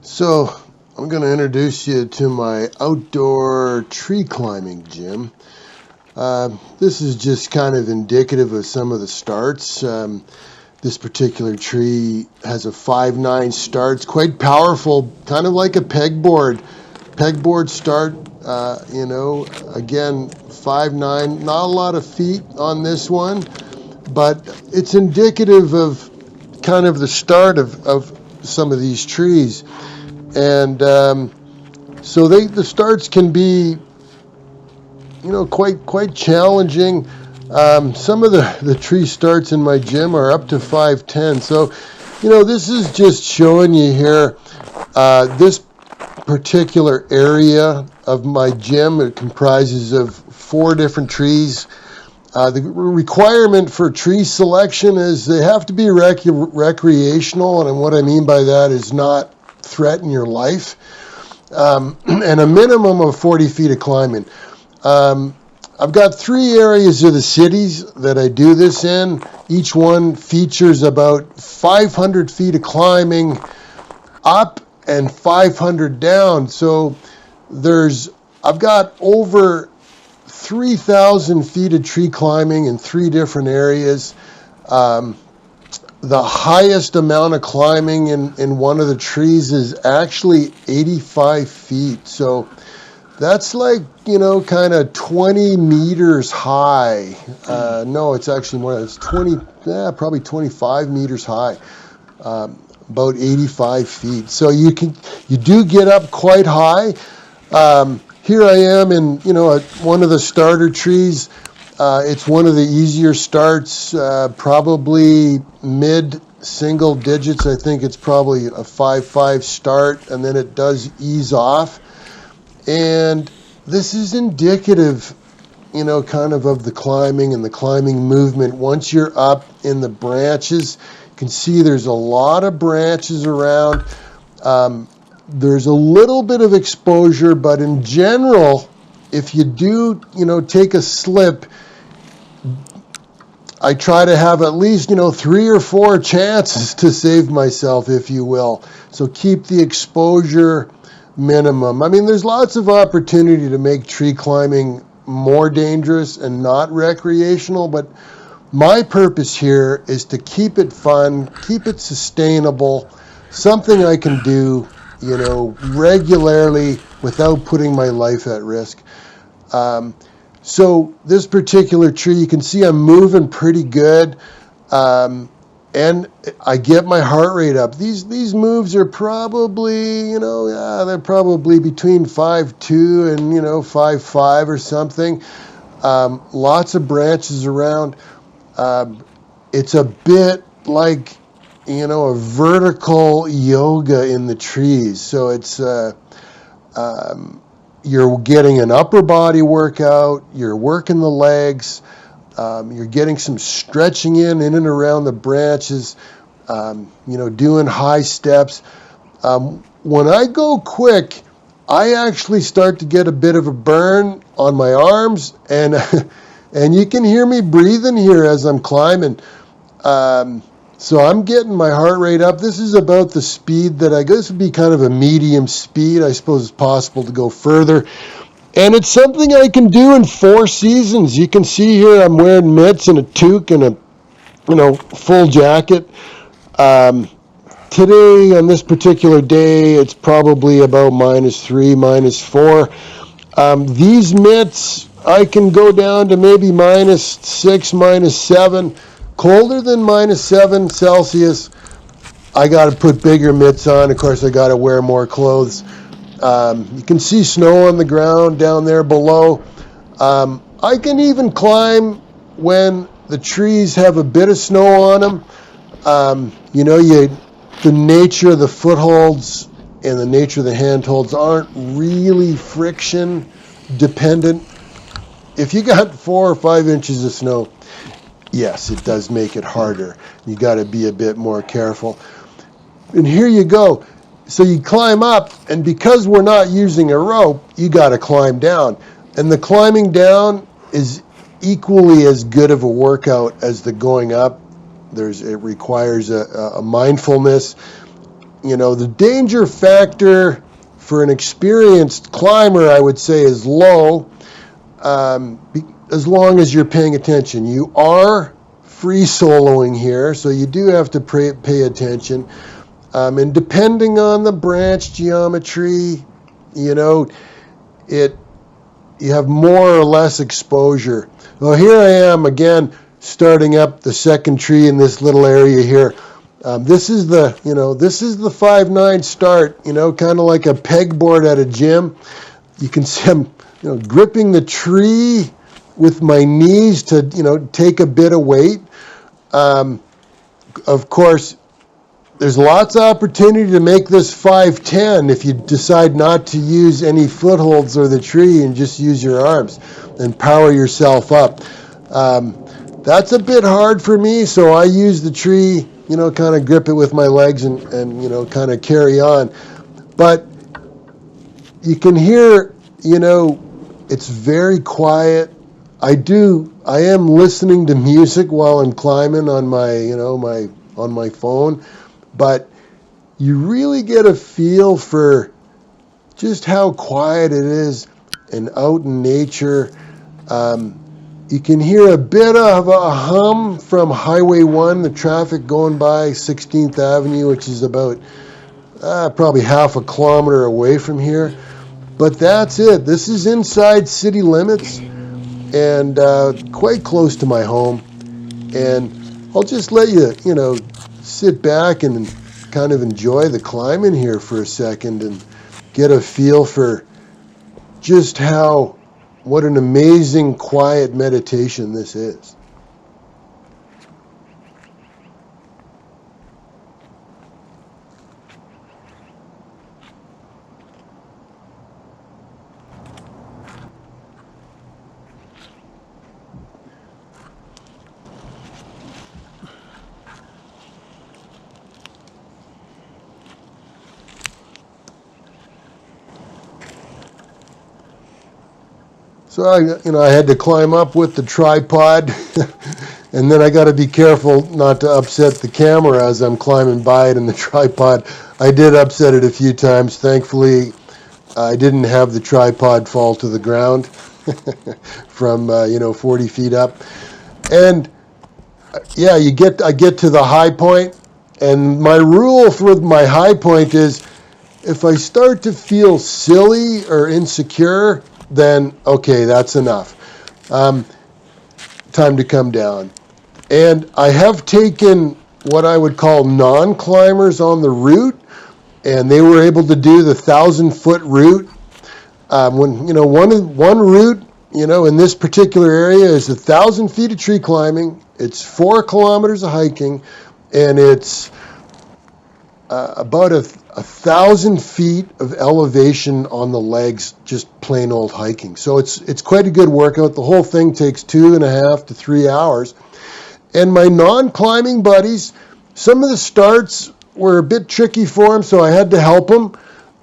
So, I'm going to introduce you to my outdoor tree climbing gym. This is just kind of indicative of some of the starts. This particular tree has a 5'9" start. It's quite powerful, kind of like a pegboard. Pegboard start, again, 5'9", not a lot of feet on this one, but it's indicative of kind of the start of some of these trees. And so the starts can be, quite challenging. Some of the tree starts in my gym are up to 5'10". So, this is just showing you here this particular area of my gym. It comprises of 4 different trees. The requirement for tree selection is they have to be recreational, and what I mean by that is not threaten your life, and a minimum of 40 feet of climbing. I've got 3 areas of the cities that I do this in. Each one features about 500 feet of climbing up and 500 down. So I've got over 3,000 feet of tree climbing in 3 different areas. The highest amount of climbing in one of the trees is actually 85 feet. So that's like, kind of 20 meters high. No, it's actually more. It's 20, probably 25 meters high. About 85 feet. So you do get up quite high. Here I am in, one of the starter trees. It's one of the easier starts, probably mid single digits. I think it's probably a 5-5 start, and then it does ease off. And this is indicative, kind of the climbing and the climbing movement. Once you're up in the branches, you can see there's a lot of branches around. There's a little bit of exposure, but in general, if you do, take a slip, I try to have at least, 3 or 4 chances to save myself, if you will. So keep the exposure minimum. I mean, there's lots of opportunity to make tree climbing more dangerous and not recreational, but my purpose here is to keep it fun, keep it sustainable, something I can do, regularly without putting my life at risk. So this particular tree, you can see I'm moving pretty good, and I get my heart rate up. These moves are probably, they're probably between 5'2" and 5'5" or something. Lots of branches around. It's a bit like, a vertical yoga in the trees. So it's you're getting an upper body workout, you're working the legs, you're getting some stretching in and around the branches, doing high steps. When I go quick, I actually start to get a bit of a burn on my arms, and and you can hear me breathing here as I'm climbing. So I'm getting my heart rate up. This is about the speed that I go. This would be kind of a medium speed. I suppose it's possible to go further. And it's something I can do in 4 seasons. You can see here I'm wearing mitts and a toque and a, full jacket. Today, on this particular day, it's probably about -3, -4. These mitts, I can go down to maybe -6, -7. Colder than -7 Celsius, I got to put bigger mitts on. Of course, I got to wear more clothes. You can see snow on the ground down there below. I can even climb when the trees have a bit of snow on them. The nature of the footholds and the nature of the handholds aren't really friction dependent. If you got 4 or 5 inches of snow, yes, it does make it harder. You got to be a bit more careful. And here you go. So you climb up, and because we're not using a rope, you got to climb down. And the climbing down is equally as good of a workout as the going up. It requires a mindfulness. The danger factor for an experienced climber, I would say, is low, as long as you're paying attention. You are free soloing here, so you do have to pay attention. And depending on the branch geometry, you have more or less exposure. Well, here I am again, starting up the second tree in this little area here. This is the 5-9 start, kind of like a pegboard at a gym. You can see I'm, gripping the tree with my knees to, take a bit of weight. Of course, there's lots of opportunity to make this 5-10 if you decide not to use any footholds or the tree and just use your arms and power yourself up. That's a bit hard for me, so I use the tree, kind of grip it with my legs and kind of carry on. But you can hear, it's very quiet. I am listening to music while I'm climbing on my, on my phone. But you really get a feel for just how quiet it is and out in nature. You can hear a bit of a hum from Highway 1, the traffic going by 16th Avenue, which is about probably half a kilometer away from here. But that's it. This is inside city limits and quite close to my home. And I'll just let you, sit back and kind of enjoy the climbing here for a second and get a feel for just what an amazing quiet meditation this is. So I had to climb up with the tripod, and then I got to be careful not to upset the camera as I'm climbing by it in the tripod. I did upset it a few times. Thankfully, I didn't have the tripod fall to the ground from 40 feet up. And yeah, I get to the high point, and my rule with my high point is, if I start to feel silly or insecure, then okay, that's enough. Time to come down. And I have taken what I would call non-climbers on the route, and they were able to do the 1,000-foot route. One route, in this particular area is 1,000 feet of tree climbing. It's 4 kilometers of hiking, and it's about 1,000 feet of elevation on the legs, just plain old hiking. So it's quite a good workout. The whole thing takes 2.5 to 3 hours. And my non-climbing buddies, some of the starts were a bit tricky for them, so I had to help them.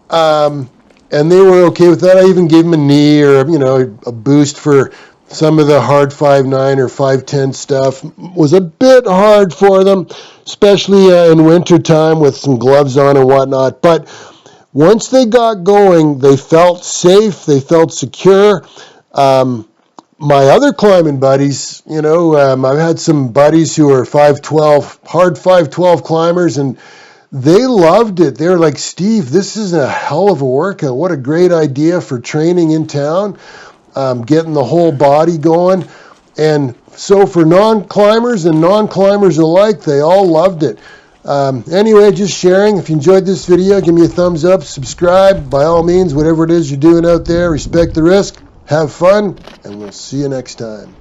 And they were okay with that. I even gave them a knee or a boost for some of the hard 5-9 or 5-10 stuff. Was a bit hard for them, especially in winter time with some gloves on and whatnot. But once they got going, they felt safe, they felt secure. My other climbing buddies, I've had some buddies who are 5'12", hard 5'12" climbers, and they loved it. They're like, Steve, this is a hell of a workout. What a great idea for training in town, getting the whole body going. And so for non-climbers and non-climbers alike, they all loved it. Anyway, just sharing. If you enjoyed this video, give me a thumbs up, subscribe. By all means, whatever it is you're doing out there, respect the risk, have fun, and we'll see you next time.